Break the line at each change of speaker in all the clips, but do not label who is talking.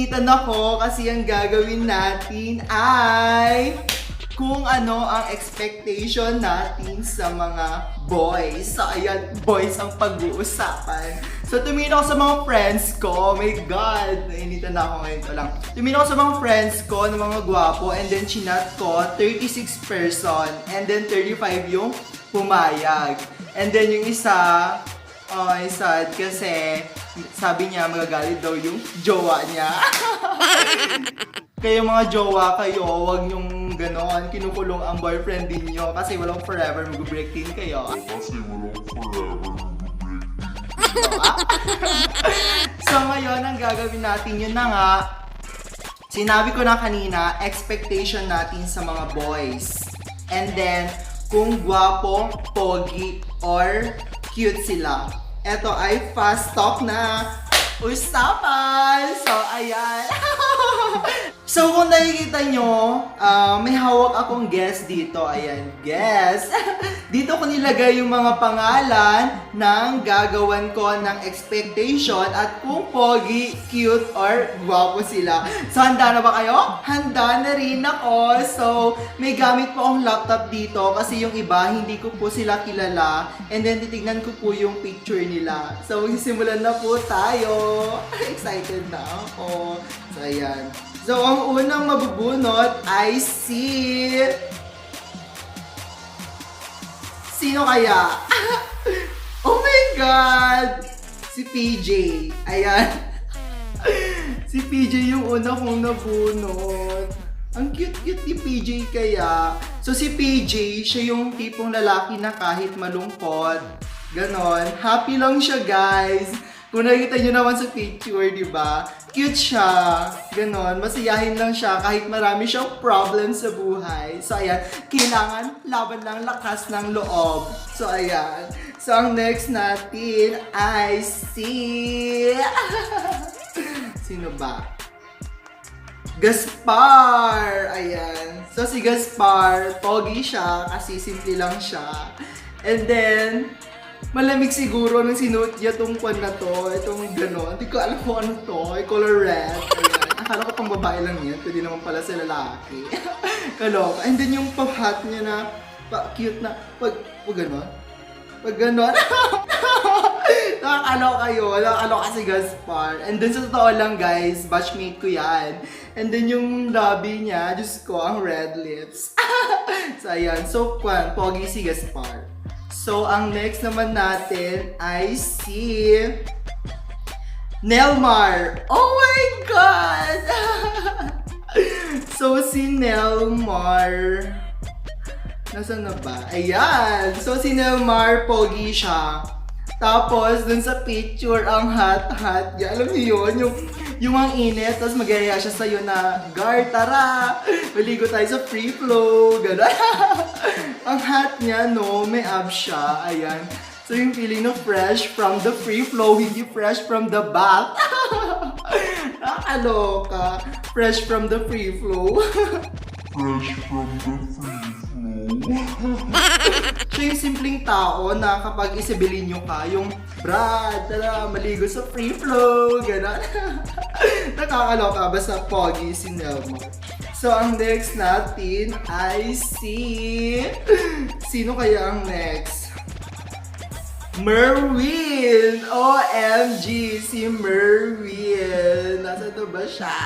nainitan ako kasi ang gagawin natin ay kung ano ang expectation natin sa mga boys. So, ayan, boys ang pag-uusapan. So, tumingin ako sa mga friends ko. Oh my God! Nainitan na ako ngayon ko lang. Tumingin ako sa mga friends ko ng mga gwapo and then chinat ko 36 person and then 35 yung pumayag. And then yung isa, ay sad kasi sabi niya magagalit daw yung jowa niya. Kaya mga jowa kayo, huwag niyong ganon, kinukulong ang boyfriend ninyo kasi walang forever, mag-break din kayo.
Kasi walang forever mag-break.
So ngayon, ang gagawin natin yun na nga, sinabi ko na kanina, expectation natin sa mga boys. And then, kung gwapo, pogi, or cute sila. Ito ay fast talk na usapan! So, ayan. So, kung nakikita nyo, may hawak akong guest dito. Ayan, guest. Dito ko nilagay yung mga pangalan ng gagawan ko ng expectation at kung pogi, cute, or gwapo sila. So, handa na ba kayo? Handa na rin ako. So, may gamit po akong laptop dito kasi yung iba, hindi ko po sila kilala. And then, titignan ko po yung picture nila. So, magsimulan na po tayo. Excited na ako. So, ayan. So, ang unang mabubunot ay Sino kaya? Oh my God! Si PJ. Ayan. Si PJ yung una kong nabunot. Ang cute-cute ni PJ kaya. So, si PJ, siya yung tipong lalaki na kahit malungkot, ganon, happy lang siya, guys. Kung nakikita nyo naman sa picture, di ba? Cute siya. Ganon. Masiyahin lang siya kahit marami siyang problems sa buhay. So, ayan. Kailangan laban lang lakas ng loob. So, ayan. So, ang next natin ay Sino ba? Gaspar! Ayan. So, si Gaspar, pogi siya kasi simple lang siya. And then, malamig siguro nung sinuot niya tong kwan na to, itong gano'n. Hindi ko alam kung ano to, color red. Ayan. Akala ko pang babae lang yan, pwede naman pala sa lalaki. Kaloka. And then yung pang-hat niya na, cute na, pag gano'n. Pag gano'n. Nakakaloka yun, nakakaloka si Gaspar. And then sa totoo lang guys, batchmate ko yan. And then yung lobby niya, Diyos ko, ang red lips. So ayan, so kwan, pogi si Gaspar. So, ang next naman natin ay si Nelmar. Oh my God! So, si Nelmar, nasaan na ba? Ayan! So, si Nelmar, pogi siya. Tapos, dun sa picture, ang hot-hot niya. Alam niyo yun? Yung ang init, tapos mag-aya siya sa'yo na, Gar, tara! Maligo tayo sa free flow. Gano'n. Ang hot niya, no? May abs siya. Ayan. So, yung feeling na fresh from the free flow, hindi fresh from the bath. Nakakaloka. Fresh from the free flow.
Fresh from the free flow.
Siya yung simpleng tao na kapag isabilin nyo ka, yung Brad, tara, maligo sa free flow, gano'n. Nakakaloka, basta pogi si Nelmo. So, ang next natin ay Sino kaya ang next? Merwin! OMG! Si Merwin! Nasaan na ba siya?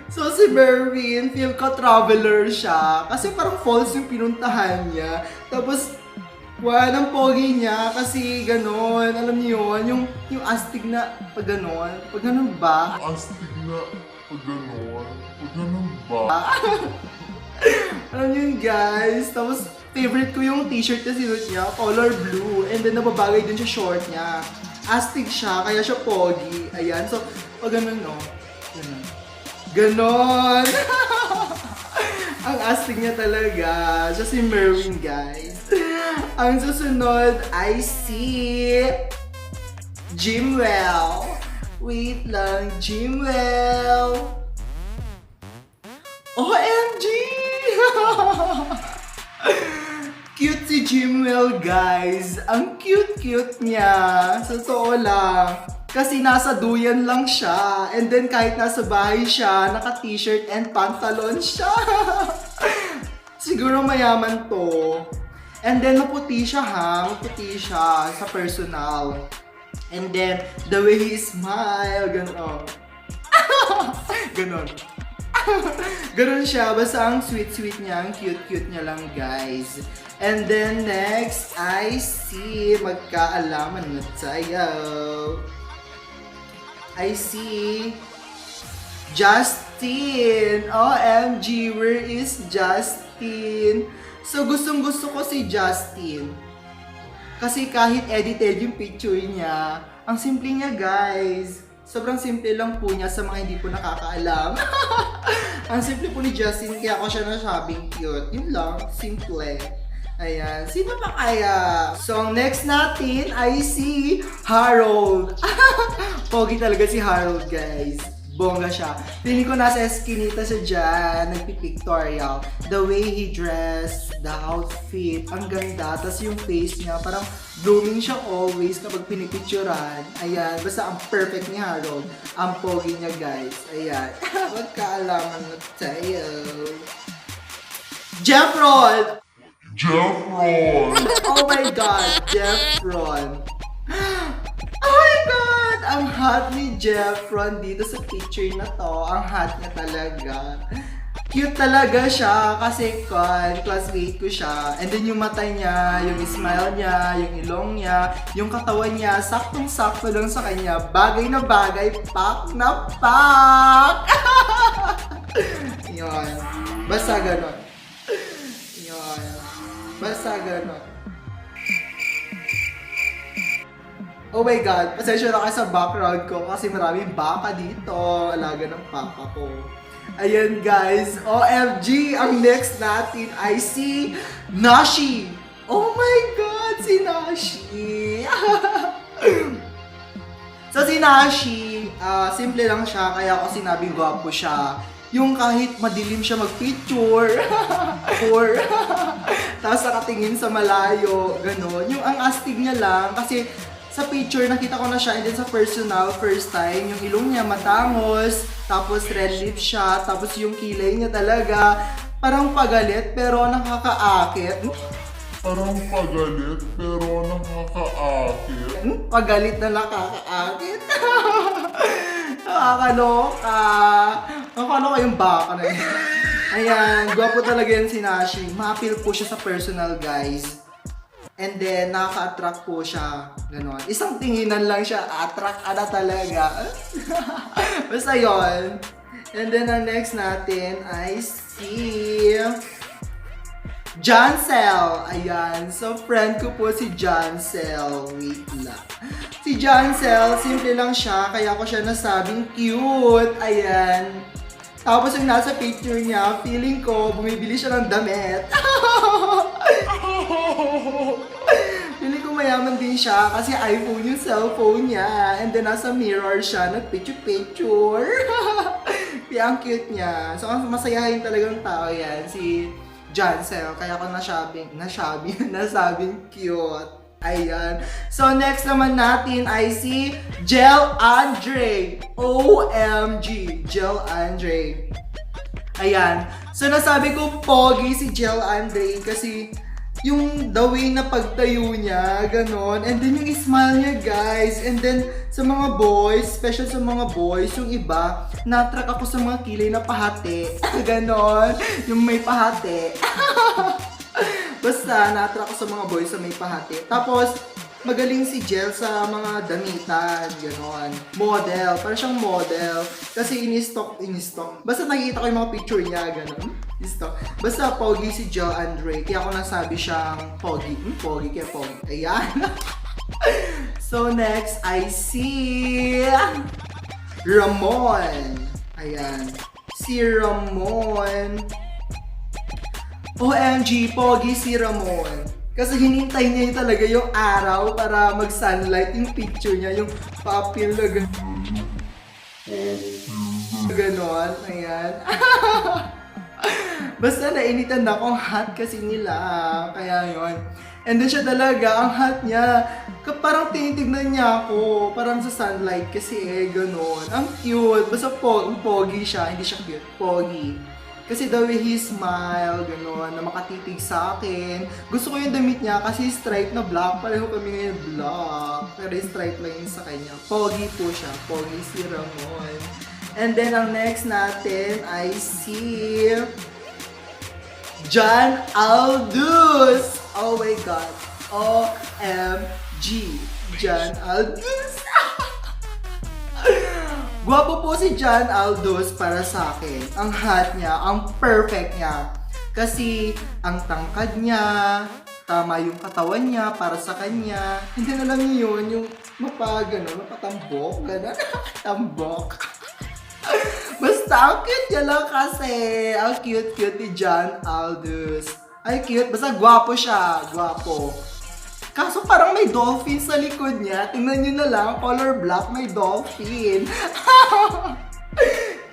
So, si Merwin, feel ko traveler siya. Kasi parang falls yung pinuntahan niya. Tapos, ang pogi niya kasi ganon. Alam niyo yun, yung astig na pag ganon. Pag ganon ba?
Astig na pag gano'n ba?
Alam niyo yun, guys. Tapos, favorite ko yung t-shirt na sinuot niya, color blue. And then, nababagay din siya short niya. Astig siya, kaya siya pogi. Ayan. So, pag ganon, no? Ganon. Ganon! Ang astig niya talaga. Siya si Merwin, guys. Ang susunod ay si Jimwell. Wait lang, Jimwell. OMG! Cute si Jimwell, guys. Ang cute-cute niya. Sa totoo lang. Kasi nasa duyan lang siya. And then kahit nasa bahay siya, naka-t-shirt and pantalon siya. Siguro mayaman to. And then maputi siya ha. Maputi siya sa personal. And then, the way he smile, ganon. Ganon. Ganon siya. Basta ang sweet-sweet niya, ang cute-cute niya lang, guys. And then next, I see magkaalaman na tayo. I see Justin. OMG, where is Justin? So, gustong-gusto ko si Justin. Kasi kahit edited yung picture niya, ang simple niya, guys. Sobrang simple lang po niya sa mga hindi po nakakaalam. Ang simple po ni Justin, kaya ako siya nasabing cute. Yun lang, simple. Ayan, sino pa kaya? So, ang next natin ay si Harold. Pogi talaga si Harold, guys. Bongga siya. Feeling ko nasa eskinita siya dyan, nagpipictorial. The way he dressed, the outfit, ang ganda. Tapos yung face niya, parang blooming siya always kapag pinipicturan. Ayan, basta ang perfect ni Harold. Ang pogi niya, guys. Ayan, magkaalaman na tayo. Jeffron!
Jeffron!
Oh my God, Jeffron. Oh my God! Ang hot ni Jeffron dito sa picture na to. Ang hot niya talaga. Cute talaga siya kasi classmate ko siya. And then yung mata niya, yung smile niya, yung ilong niya, yung katawan niya, saktong-sakto lang sa kanya. Bagay na bagay, pak na pak! Yun. Basta ganon. Yun. Basta ganon. Oh my God, pasensya na kayo sa background ko kasi maraming baka dito. Alaga ng papa ko. Ayan guys, OMG! Ang next natin ay si Nashi! Oh my God, si Nashi! So si Nashi, simple lang siya, kaya ako sinabing gwapo siya. Yung kahit madilim siya mag-picture, or tapos nakatingin sa malayo, gano'n. Yung ang astig niya lang, kasi sa picture nakita ko na siya, and then sa personal, first time, yung ilong niya matangos, tapos red lips siya, tapos yung kilay niya talaga, parang pagalit pero nakakaakit.
Parang pagalit pero nakakaakit.
Pagalit na nakakaakit. Nakakaloka. Nakakaloka yung baka na yun. Ayan, gwapo talaga yan si Nashi. Ma-appeal po siya sa personal, guys. And then, nakaka-attract po siya. Ganon. Isang tinginan lang siya, attract ka na talaga. Basta yun. And then, ang next natin ay si Jancel. Ayan. So, friend ko po si Jancel. Wait lang. Si Jancel, simple lang siya. Kaya ko siya nasabing cute. Ayan. Tapos yung nasa picture niya, feeling ko, bumibili siya ng damit. Feeling ko mayaman din siya kasi iPhone yung cellphone niya. And then nasa mirror siya, nagpicture-picture. Kaya ang cute niya. So, masayahin talagang tao yan, si Jancel. Kaya ako nasabing cute. Ayan. So, next naman natin ay si Jel Andre. OMG. Jel Andre. Ayan. So, nasabi ko pogi si Jel Andre kasi yung the way na pagtayo niya, ganon. And then yung smile niya, guys. And then, sa mga boys, special sa mga boys, yung iba, na-attract ako sa mga kilay na pahati. Ganon. Yung may pahati. Basta, na-attract ko sa mga boys sa may pahati. Tapos, magaling si Jel sa mga damitan, gano'n. Model, parang siyang model. Kasi in-stock. Basta nakikita ko yung mga picture niya, gano'n. In-stock. Basta, pogi si Jel Andre. Kaya ako nasabi siyang pogi. Pogi, kaya pogi. Ayan. So, next, I see Ramon. Ayan. Si Ramon. OMG, pogi si Ramon. Kasi hinintay niya talaga yung araw para mag-sunlight yung picture niya, yung papil na gano'n. Ayan. Basta nainitan na akong hot kasi nila. Kaya yon. And then siya talaga, ang hot niya. Parang tinitignan niya ako. Parang sa sunlight kasi ganon. Ang cute. Basta pogi siya. Hindi siya cute. Pogi. Kasi the way he smile, gano'n, na makatitig sa akin. Gusto ko yung damit niya kasi stripe na black. Pareho kami ngayon black. Pero yung stripe lang yun sa kanya. Pogi po siya. Pogi si Ramon. And then, ang next natin ay si John Aldous. Oh my God. OMG. John Aldous. Gwapo po si John Aldous para sa akin. Ang hot niya, ang perfect niya. Kasi ang tangkad niya, tama yung katawan niya para sa kanya. Hindi na lang yun, yung mapatambok, gano'n. Tambok. Basta ang cute niya lang kasi. Ang cute-cute ni John Aldous. Ay, cute. Basta gwapo siya. Gwapo. Kaso parang may dolphin sa likod niya. Tingnan nyo na lang, color black, may dolphin.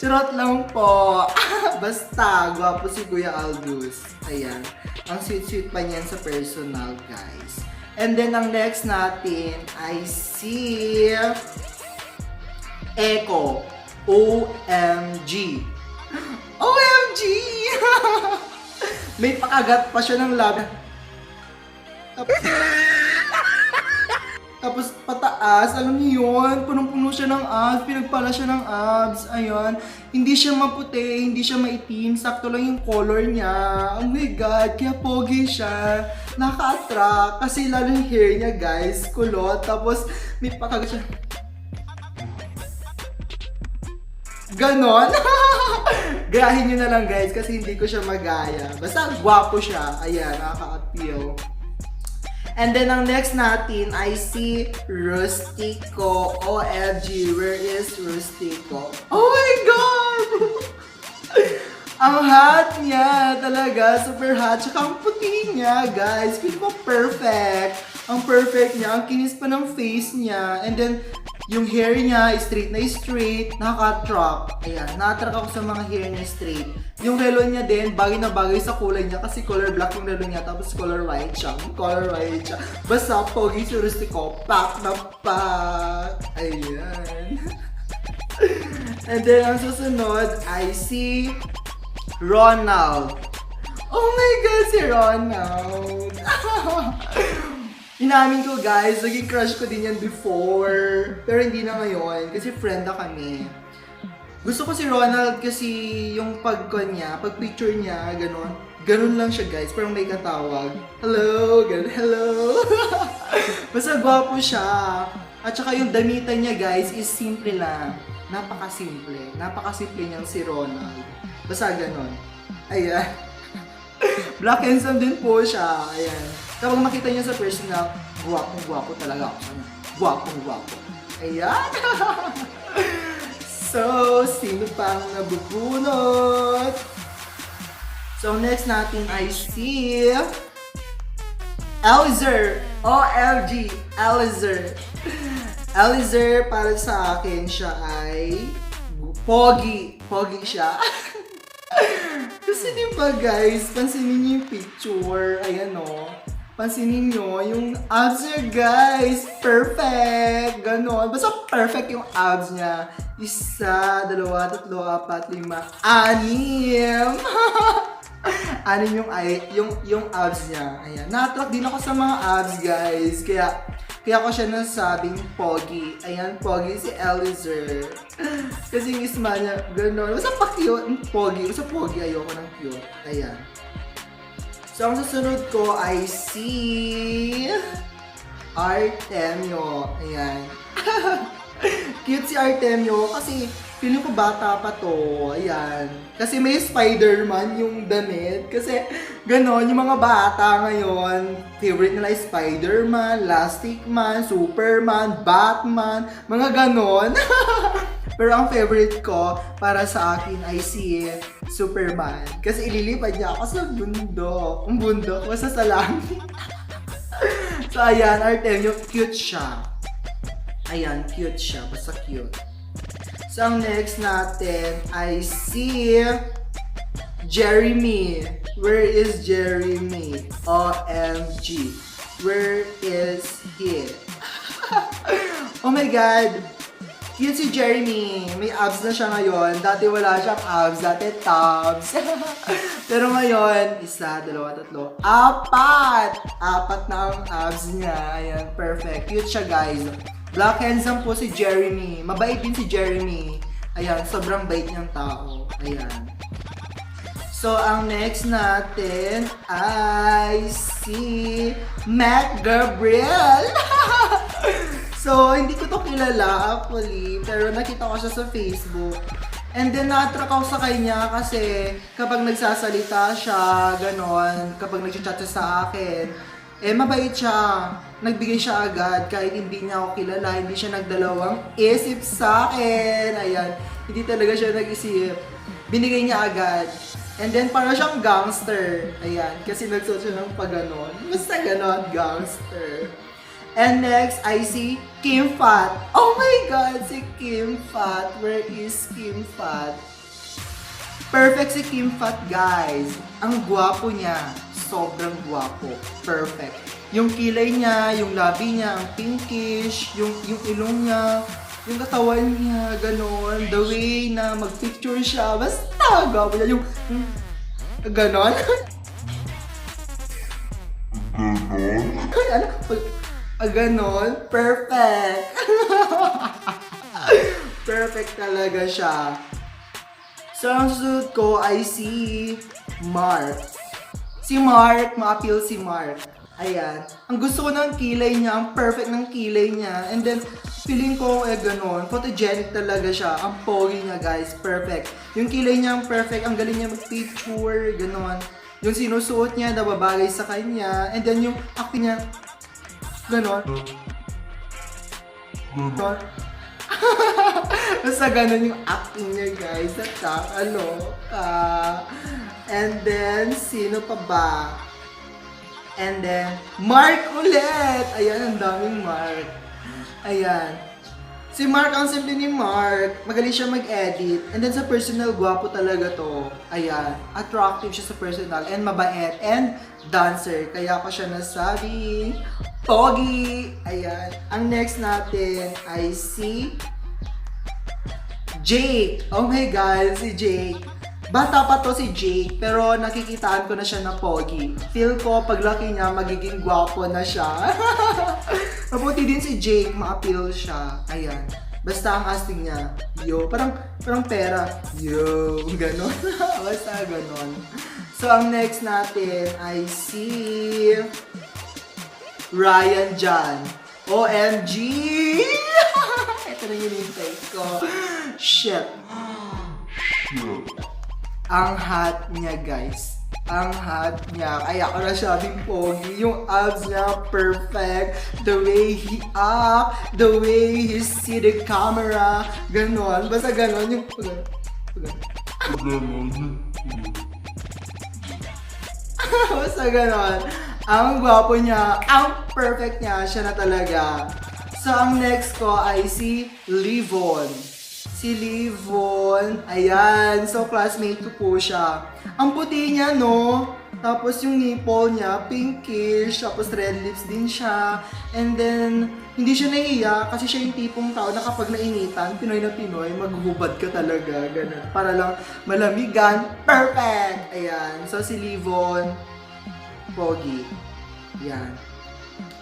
Charot lang po. Basta, gwapo si Kuya Aldous. Ayan. Ang sweet-sweet pa niyan sa personal, guys. And then, ang next natin ay si Echo. OMG. OMG! May pakagat pa siya ng labi. Tapos pataas, alam niyo yun, punong-puno siya ng abs, pinagpala siya ng abs, ayun. Hindi siya maputi, hindi siya maitim, sakto lang yung color niya. Oh my God, kaya pogi siya. Naka-attract, kasi lalo yung hair niya guys, kulot. Tapos may pakagat siya. Ganon. Gayahin nyo na lang guys, kasi hindi ko siya magaya. Basta gwapo siya, ayan, nakaka-appeal. And then, ang next natin ay si Rustico. OMG, where is Rustico? Oh my God! Ang hot niya, talaga. Super hot. Tsaka ang puti niya, guys. Feel ko perfect. Ang perfect niya. Ang kinis pa ng face niya. And then, yung hair niya, straight na straight. Nakaka-attract. Ayan, na-attract ako sa mga hair niya straight. Yung relo niya din, bagay na bagay sa kulay niya kasi color black yung relo niya, tapos color white siya. Color white siya. Basta, pogi si Rustico. Pak na pak. Ayan. And then, ang susunod ay si Ronald. Oh my God, si Ronald. Inamin ko guys, naging crush ko din yan before. Pero hindi na ngayon, kasi friend na kami. Gusto ko si Ronald kasi yung niya, pag-picture niya, gano'n. Ganun lang siya guys, parang may katawag. Hello, gano'n, hello. Basta gwapo siya. At saka yung damitan niya guys is simple lang. Napakasimple. Napakasimple niyang si Ronald. Basta gano'n. Ayan. Black handsome din po siya. Ayan. Kapag makita niyo sa personal, guwapong-guwapo talaga ako sana. Guwapong-guwapo. Ayan. So, sino pang nabubunot? So, next natin ay si Eliezer. OMG, Eliezer. Eliezer, para sa akin, siya ay pogi. Pogi siya. Kasi diba guys, pansinin niyo yung picture. Ayan o. Pansinin niyo yung abs niya guys. Perfect. Ganon. Basta perfect yung abs niya. 1, 2, 3, 4, 5, 6, 6. 6 yung abs niya. Ayan. Na-attract din ako sa mga abs guys. Kaya ko siya nasabing pogi. Ayan, pogi si Eliezer. Kasi yung smile niya, gano'n. Basta pa cute, pogi. Basta pogi, ayoko ng cute. Ayan. So, ang susunod ko ay si Artemio. Ayan. Cute si Artemio kasi feeling ko bata pa to. Ayan. Kasi may Spider-Man yung damit. Kasi ganon, yung mga bata ngayon, favorite nila is Spider-Man, Elastic Man, Superman, Batman, mga ganon. Pero ang favorite ko para sa akin ay si Superman. Kasi ililipad niya ako sa bundok. Ang bundok, basta sa langit. So ayan, Artemio, cute siya. Ayan, cute siya. Basta cute. So ang next natin ay si Jeremy. Where is Jeremy? OMG. Where is he? Oh my God. Cute si Jeremy. May abs na siya ngayon. Dati wala siyang abs. Dati tabs. Pero ngayon, 1, 2, 3, 4. Apat na ang abs niya. Ayan, perfect. Cute siya, guys. Black handsome po si Jeremy. Mabait din si Jeremy. Ayan, sobrang bait niyang tao. Ayan. So, ang next natin ay si Matt Gabriel. So, hindi ko to kilala actually, pero nakita ko siya sa Facebook. And then, na-attract ako sa kanya kasi kapag nagsasalita siya, ganon, kapag nag-chat siya sa akin, mabait siya. Nagbigay siya agad kahit hindi niya ako kilala, hindi siya nagdalawang isip sa akin. Ayan, hindi talaga siya nag-isip. Binigay niya agad. And then, para siyang gangster. Ayan, kasi nagsuot siya ng pag-ganon. Basta ganon, gangster. And next, I see Kim Fat. Oh my God, si Kim Fat. Where is Kim Fat? Perfect si Kim Fat, guys. Ang gwapo niya. Sobrang gwapo. Perfect. Yung kilay niya, yung labi niya, ang pinkish, yung ilong niya, yung katawan niya, ganon. The way na mag-picture siya. Basta, gwapo niya. Yung ganon. Ano? Ganon. Perfect. Perfect talaga siya. So, ang susunod ko ay si Mark. Si Mark, ma-appeal si Mark. Ayan. Ang gusto ko ng kilay niya, ang perfect ng kilay niya. And then, feeling ko ganon. Photogenic talaga siya. Ang pogi niya, guys. Perfect. Yung kilay niya, ang perfect. Ang galing niya mag-picture, ganon. Yung sinusuot niya, nababagay sa kanya. And then, yung acting niya, ganon. Ganon. Basta ganon yung acting niya, guys. And then, sino pa ba? And then, Mark ulit! Ayan, ang daming Mark. Ayan. Si Mark, ang simple ni Mark. Magaling siya mag-edit. And then sa personal, gwapo talaga to. Ayan. Attractive siya sa personal. And mabait. And dancer. Kaya ko siya nasabi. Pogi! Ayan. Ang next natin ay si Jake. Oh my God, si Jake. Bata pa to si Jake, pero nakikitaan ko na siya na pogi. Feel ko, paglaki niya, magiging gwapo na siya. Mabuti din si Jake, ma-appeal siya. Ayan. Basta ang astig niya, yo, parang pera. Yo, ganon. Basta ganon. So, ang next natin ay si Ryan Jan. OMG! Ito na yung hinintay ko. Shit. Ang hot niya, guys. Ang hot niya. Kaya ko na sabing pogi. Yung abs niya, perfect. The way he act, the way he see the camera. Ganon. Basta ganon. Yung basta ganon. Ang gwapo niya. Ang perfect niya. Siya na talaga. So, ang next ko ay si Livon. Si Livon, ayan, so classmate ko po siya. Ang puti niya, no? Tapos yung nipple niya, pinkish, tapos red lips din siya. And then, hindi siya nahiya kasi siya yung tipong tao na kapag nainitan, Pinoy na Pinoy, maghuhubad ka talaga, ganun. Para lang malamigan, perfect! Ayan, so si Livon, pogi. Ayan.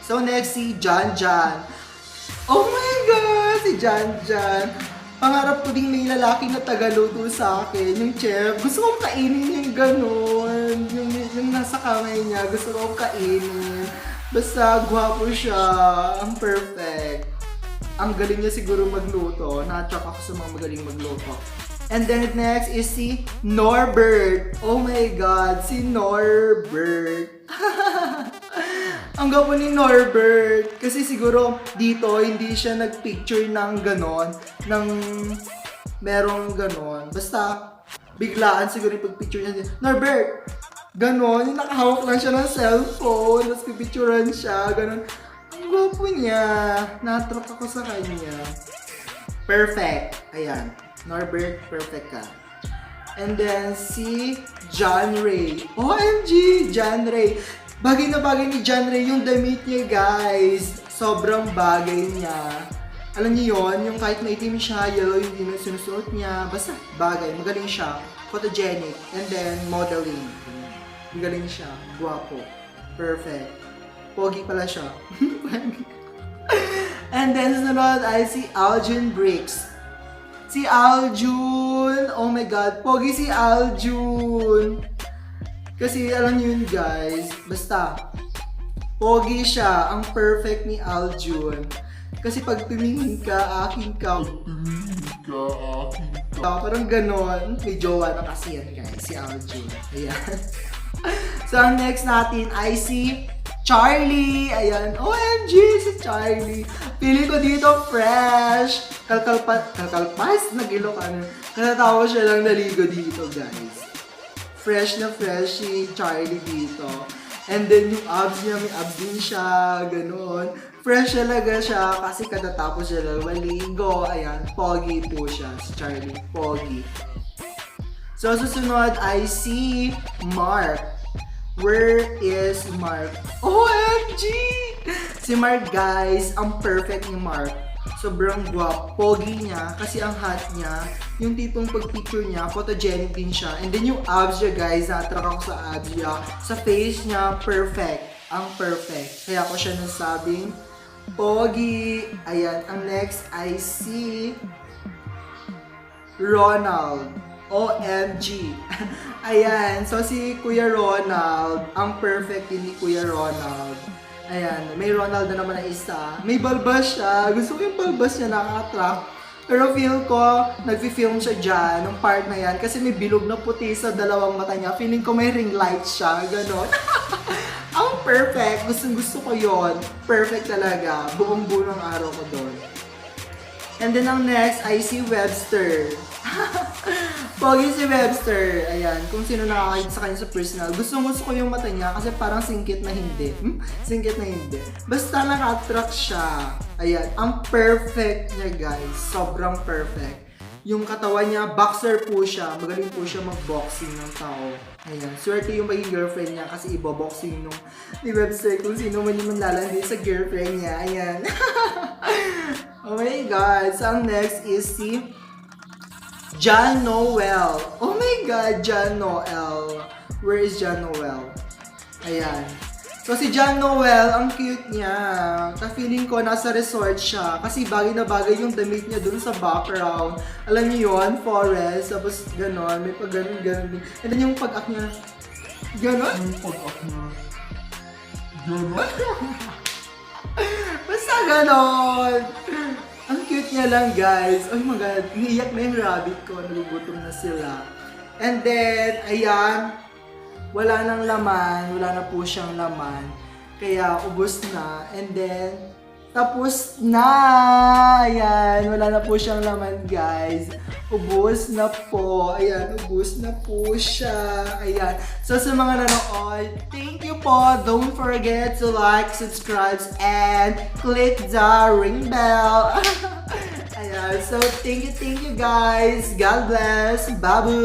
So next, si Jan Jan. Oh my God, si Jan Jan. Pangarap ko din may lalaki na tagaluto sa akin, yung chef. Gusto kong kainin yung gano'n. Yung nasa kamay niya, gusto kong kainin. Basta gwapo siya. Ang perfect. Ang galing niya siguro magluto. Na-attract ako sa mga magaling magluto. And then next is si Norbert. Oh my God, si Norbert. Ang gwapo ni Norbert. Kasi siguro dito hindi siya nagpicture ng ganon. Ng merong ganon. Basta biglaan siguro yung pagpicture niya. Norbert! Ganon. Yung nakahawak lang siya ng cellphone. Tapos pipicturean siya. Ganon. Ang gwapo niya. Na-attract ako sa kanya. Perfect. Ayan. Norbert, perfect ka. And then si John Ray. OMG! John Ray. Bagay na bagay ni John Ray yung damit niya, guys. Sobrang bagay niya. Alam niyo yon, yung kahit maitim siya, yellow yung sinusuot niya. Basta bagay, magaling siya. Photogenic. And then modeling. Magaling siya. Guwapo. Perfect. Pogi pala siya. And then sunod ay si Aljun Briggs. Si Aljun! Oh my God, pogi si Aljun! Kasi alam niyo yun, guys, basta pogi siya, ang perfect ni Aljun. Kasi pag tumingin ka, aking ka. Parang ganon. May jowa na kasi yan, guys, si Aljun. Ayan. So, ang next natin ay si Charlie! Ayan, OMG si Charlie! Pili ko dito fresh! Kalkalpas na Ilocano. Katatawa siya lang naligo dito, guys. Fresh na fresh si Charlie dito. And then yung abs niya, may abs din siya, ganon. Fresh talaga siya kasi katatapos siya lang maligo. Ayan, pogi po siya, si Charlie. Pogi. So, susunod ay si Mark. Where is Mark? OMG! Si Mark, guys, ang perfect ni Mark. Sobrang guwap, pogi niya, kasi ang hot niya, yung tipong pag-picture niya, photogenic din siya. And then yung abs niya, guys, na-attract ako sa abs niya. Sa face niya, perfect. Ang perfect. Kaya ako siya nasabing, pogi. Ayan, ang next ay si Ronald. OMG. Ayan, so si Kuya Ronald, ang perfect din ni Kuya Ronald. Ayan, may Ronald na naman na isa. May balbas siya. Gusto ko yung balbas niya, nakaka-attract. Pero feel ko, nag-film siya dyan, nung part na yan, kasi may bilog na puti sa dalawang mata niya. Feeling ko may ring light siya, gano'n. Ang perfect. Gusto ko yon. Perfect talaga. Buong-buo ng araw ko doon. And then ang next ay si Webster. Pogi si Webster. Ayan, kung sino nakakita sa kanya sa personal. Gusto ko yung mata niya kasi parang singkit na hindi. Singkit na hindi. Basta naka-attract siya. Ayan, ang perfect niya, guys. Sobrang perfect. Yung katawan niya, boxer po siya. Magaling po siya mag-boxing ng tao. Ayan, swerte yung maging girlfriend niya kasi ibo-boxing nung ni Webster kung sino man yung manlalandi sa girlfriend niya. Ayan. Oh my God. So, ang next is si John Noel. Oh my God, John Noel. Where is John Noel? Ayan. So, si John Noel, ang cute niya. Ka-feeling ko, nasa resort siya. Kasi bagay na bagay yung damit niya dun sa background. Alam niyo yun, forest. Tapos, ganon. May pag-ganon din. And then yung pag-act niya. Ganon?
Yung pag-up niya. Gano'n?
Basta ganon. Ang cute niya lang, guys. Oh my God, niiyak na yung rabbit ko. Nagugutom na sila. And then, ayan. Wala nang laman. Wala na po siyang laman. Kaya, ubos na. And then, tapos na. Ayan. Wala na po siyang laman, guys. Ubos na po. Ayan. Ubos na po siya. Ayan. So, sa mga nanood, thank you po. Don't forget to like, subscribe, and click the ring bell. Ayan. So, thank you, guys. God bless. Babu!